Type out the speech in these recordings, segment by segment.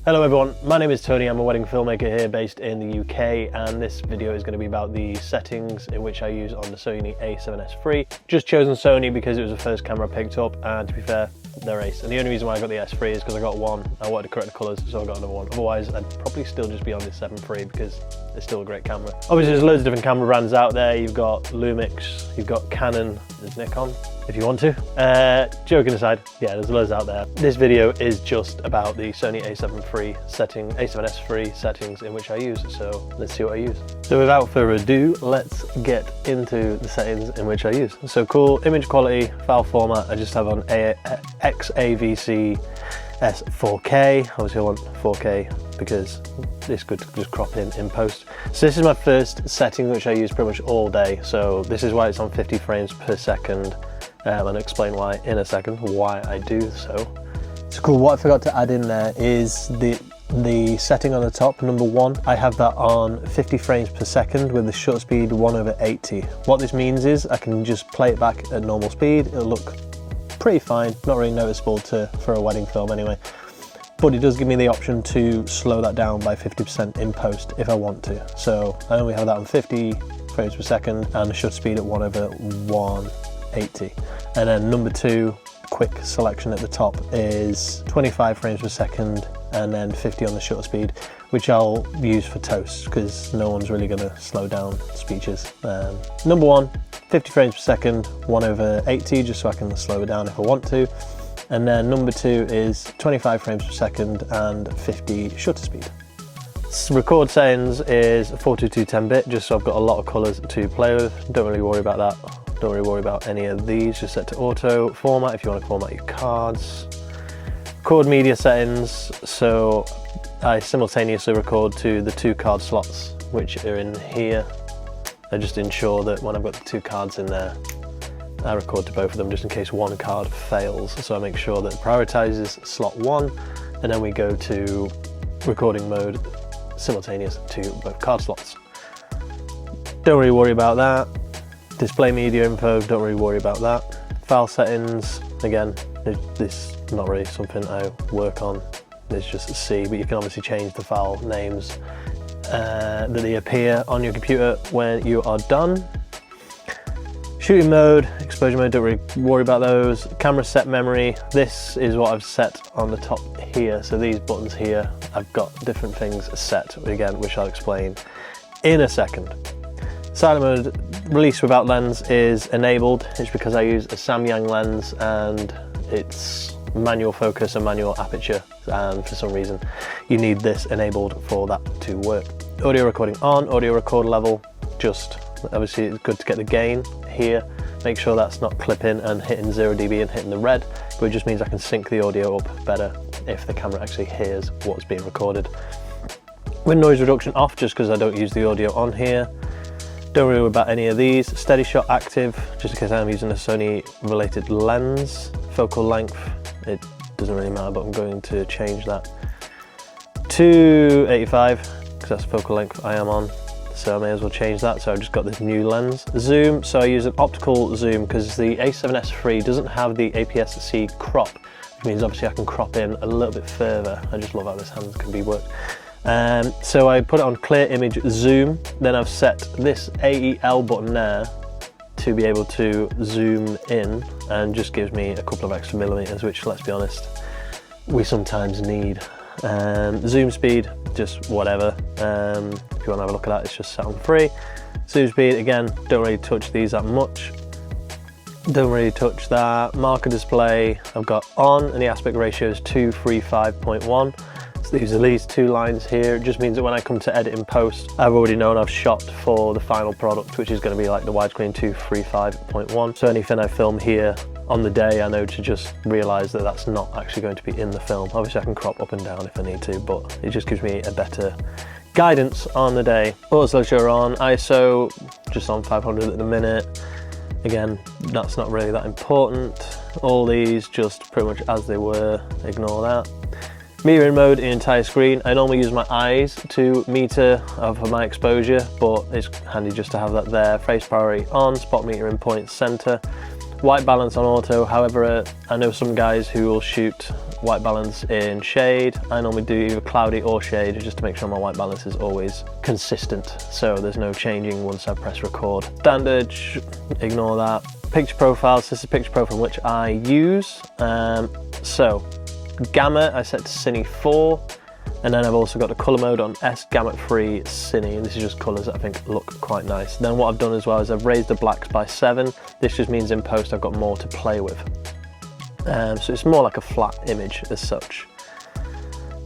Hello everyone, my name is Tony, I'm a wedding filmmaker here based in the UK, and this video is going to be about the settings in which I use on the Sony a7S III. Just chosen Sony because it was the first camera I picked up, and to be fair, they're ace. And the only reason why I got the S3 is because I got one, I wanted to correct the colours, so I got another one. Otherwise, I'd probably still just be on the 7 III because it's still a great camera. Obviously, there's loads of different camera brands out there. You've got Lumix, you've got Canon, there's Nikon, if you want to. Joking aside, yeah, there's loads out there. This video is just about the Sony a7S III settings in which I use, so let's see what I use. So without further ado, let's get into the settings in which I use. So cool, image quality, file format, I just have on XAVC S4K. Obviously I want 4K because this could just crop in post. So this is my first setting which I use pretty much all day. So this is why it's on 50 frames per second. And I'll explain why in a second, why I do so. So cool, what I forgot to add in there is the setting on the top, number 1, I have that on 50 frames per second with the shutter speed 1/80. What this means is I can just play it back at normal speed. It'll look pretty fine, not really noticeable for a wedding film anyway. But it does give me the option to slow that down by 50% in post if I want to. So I only have that on 50 frames per second and the shutter speed at 1/180. And then number 2, quick selection at the top, is 25 frames per second and then 50 on the shutter speed, which I'll use for toast because no one's really going to slow down speeches. Number 1, 50 frames per second, 1/80, just so I can slow it down if I want to. And then number 2 is 25 frames per second and 50 shutter speed. Record settings is 422 10-bit, just so I've got a lot of colours to play with. Don't really worry about that. Don't really worry about any of these, just set to auto. Format, if you want to format your cards. Record media settings, so I simultaneously record to the 2 card slots which are in here. I just ensure that when I've got the 2 cards in there, I record to both of them just in case one card fails. So I make sure that it prioritises slot 1, and then we go to recording mode simultaneous to both card slots. Don't really worry about that. Display media info, don't really worry about that. File settings, again, this is not really something I work on. It's just C, but you can obviously change the file names that they appear on your computer when you are done. Shooting mode, exposure mode, don't really worry about those. Camera set memory, this is what I've set on the top here. So these buttons here, I've got different things set, again, which I'll explain in a second. Silent mode, release without lens is enabled. It's because I use a Samyang lens and it's manual focus and manual aperture, and for some reason you need this enabled for that to work. Audio recording on, audio record level, just obviously it's good to get the gain here. Make sure that's not clipping and hitting 0 dB and hitting the red, but it just means I can sync the audio up better if the camera actually hears what's being recorded. With noise reduction off, just because I don't use the audio on here. Don't worry about any of these. Steady shot active, just in case I'm using a Sony related lens. Focal length, it doesn't really matter, but I'm going to change that to 85 because that's the focal length I am on. So I may as well change that. So I've just got this new lens. Zoom, so I use an optical zoom because the a7S III doesn't have the APS-C crop, which means obviously I can crop in a little bit further. I just love how this hand can be worked. So I put it on clear image zoom, then I've set this AEL button there to be able to zoom in, and just gives me a couple of extra millimeters, which, let's be honest, we sometimes need. Zoom speed, just whatever. If you want to have a look at that, it's just set on 3. Zoom speed, again, don't really touch these that much. Don't really touch that. Marker display, I've got on, and the aspect ratio is 2:35.1. So these are these 2 lines here. It just means that when I come to edit in post, I've already known I've shot for the final product, which is going to be like the widescreen 2:35.1. So anything I film here on the day, I know to just realise that that's not actually going to be in the film. Obviously I can crop up and down if I need to, but it just gives me a better guidance on the day. Auto slow on, ISO just on 500 at the minute. Again, that's not really that important. All these just pretty much as they were, ignore that. Metering mode, the entire screen. I normally use my eyes to meter for my exposure, but it's handy just to have that there. Face priority on, spot metering point center. White balance on auto, however, I know some guys who will shoot white balance in shade. I normally do either cloudy or shade just to make sure my white balance is always consistent, so there's no changing once I press record. Standard, ignore that. Picture profiles, this is picture profile which I use. So gamma I set to Cine 4, and then I've also got the colour mode on S gamut free Cine, and this is just colours that I think look quite nice. Then what I've done as well is I've raised the blacks by 7. This just means in post I've got more to play with. So it's more like a flat image as such.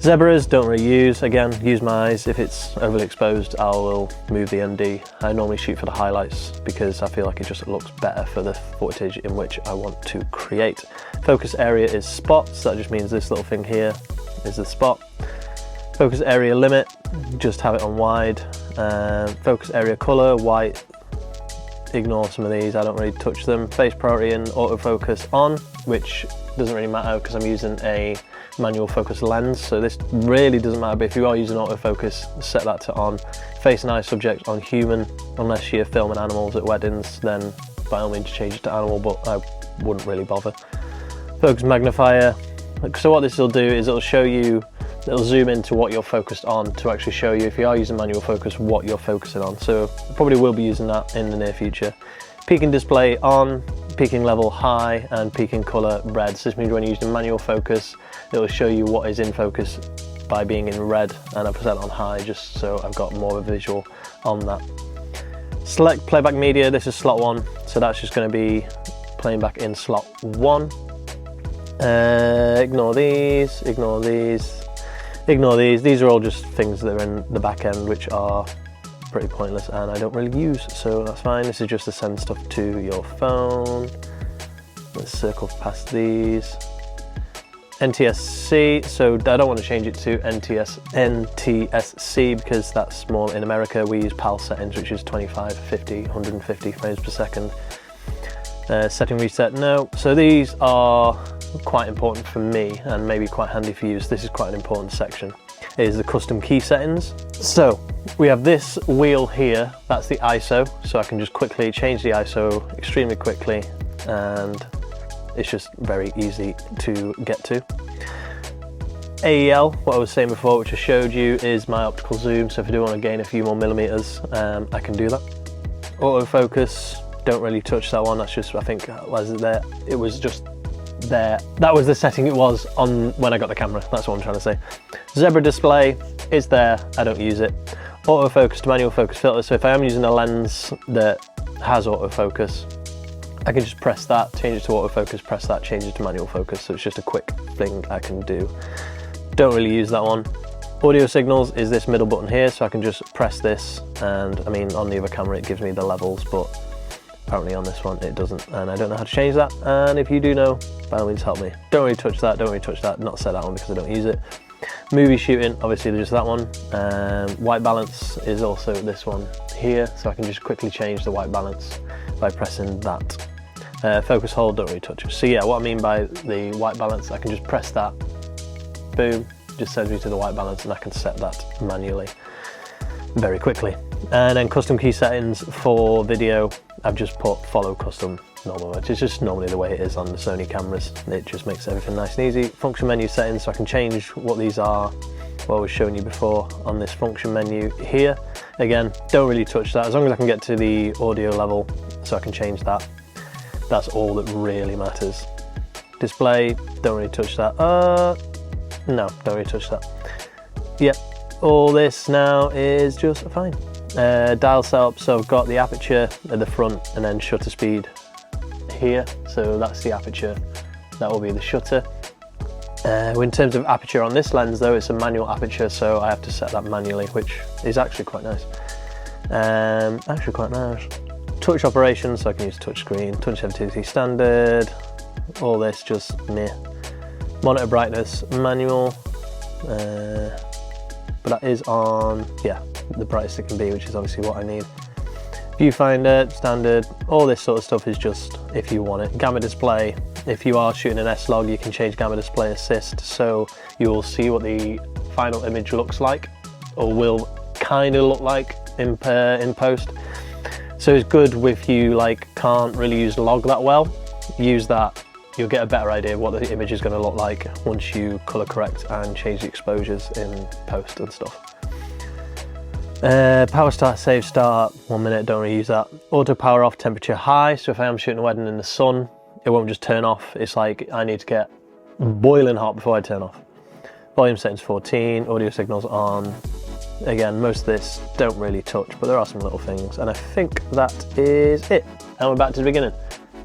Zebras don't really use, again, use my eyes. If it's overly exposed, I will move the ND. I normally shoot for the highlights because I feel like it just looks better for the footage in which I want to create. Focus area is spots, that just means this little thing here is the spot. Focus area limit, just have it on wide. Focus area color, white, ignore some of these, I don't really touch them. Face priority and autofocus on, which doesn't really matter because I'm using a manual focus lens, so this really doesn't matter, but if you are using autofocus, set that to on. Face and eye subject on human, unless you're filming animals at weddings, then by all means change it to animal, but I wouldn't really bother. Focus magnifier, so what this will do is it'll show you, it'll zoom into what you're focused on to actually show you, if you are using manual focus, what you're focusing on. So I probably will be using that in the near future. Peaking display on, peaking level high, and peaking color red. So this means when you're using manual focus, it will show you what is in focus by being in red, and I've set it on high just so I've got more of a visual on that. Select playback media, this is slot 1, so that's just going to be playing back in slot 1. Ignore these, ignore these, ignore these. These are all just things that are in the back end which are pretty pointless and I don't really use, so that's fine. This is just to send stuff to your phone. Let's circle past these. NTSC, so I don't want to change it to NTSC because that's small in America. We use PAL settings, which is 25, 50, 150 frames per second. Setting reset, no. So these are quite important for me and maybe quite handy for you. So this is quite an important section, is the custom key settings. So we have this wheel here, that's the ISO, so I can just quickly change the ISO extremely quickly, and it's just very easy to get to. AEL, what I was saying before, which I showed you, is my optical zoom, so if I do want to gain a few more millimeters, I can do that. Autofocus, don't really touch that one, that's just, I think, was it there? It was just there. That was the setting it was on when I got the camera, that's what I'm trying to say. Zebra display is there, I don't use it. Autofocus to manual focus filter, so if I am using a lens that has autofocus, I can just press that, change it to autofocus, press that, change it to manual focus, so it's just a quick thing I can do. Don't really use that one. Audio signals is this middle button here, so I can just press this, and I mean on the other camera it gives me the levels, but apparently on this one it doesn't, and I don't know how to change that, and if you do know, by all means help me. Don't really touch that, don't really touch that, not set that one because I don't use it. Movie shooting, obviously there's just that one. White balance is also this one here, so I can just quickly change the white balance by pressing that. Focus hold, don't really touch it. So yeah, what I mean by the white balance, I can just press that, boom, just sends me to the white balance, and I can set that manually very quickly. And then custom key settings for video, I've just put follow custom normal, which is just normally the way it is on the Sony cameras. It just makes everything nice and easy. Function menu settings, so I can change what these are, what I was showing you before on this function menu here. Again, don't really touch that, as long as I can get to the audio level, so I can change that. That's all that really matters. Display, don't really touch that. No, don't really touch that. Yep, all this now is just fine. Dial setup, so I've got the aperture at the front and then shutter speed here, so that's the aperture, that will be the shutter. In terms of aperture on this lens though, it's a manual aperture, so I have to set that manually, which is actually quite nice. Touch operations, so I can use touch screen, touch sensitivity standard, all this just meh. Monitor brightness manual, but that is on, yeah, the brightest it can be, which is obviously what I need. Viewfinder, standard, all this sort of stuff is just if you want it. Gamma display, if you are shooting an S-Log, you can change gamma display assist, so you'll see what the final image looks like, or will kind of look like in post. So it's good if you like can't really use log that well, use that, you'll get a better idea of what the image is going to look like once you colour correct and change the exposures in post and stuff. Power start, save start, 1 minute, don't really use that. Auto power off, temperature high, so if I am shooting a wedding in the sun, it won't just turn off. It's like I need to get boiling hot before I turn off. Volume settings 14, audio signals on. Again, most of this don't really touch, but there are some little things, and I think that is it. And we're back to the beginning.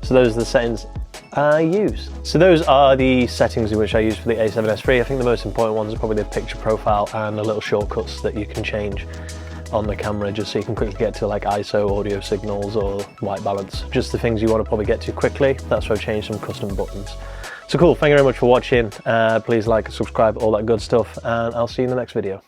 So those are the settings I use. So those are the settings in which I use for the a7S III. I think the most important ones are probably the picture profile and the little shortcuts that you can change on the camera, just so you can quickly get to like ISO, audio signals, or white balance. Just the things you want to probably get to quickly. That's why I've changed some custom buttons. So cool, thank you very much for watching. Please like and subscribe, all that good stuff, and I'll see you in the next video.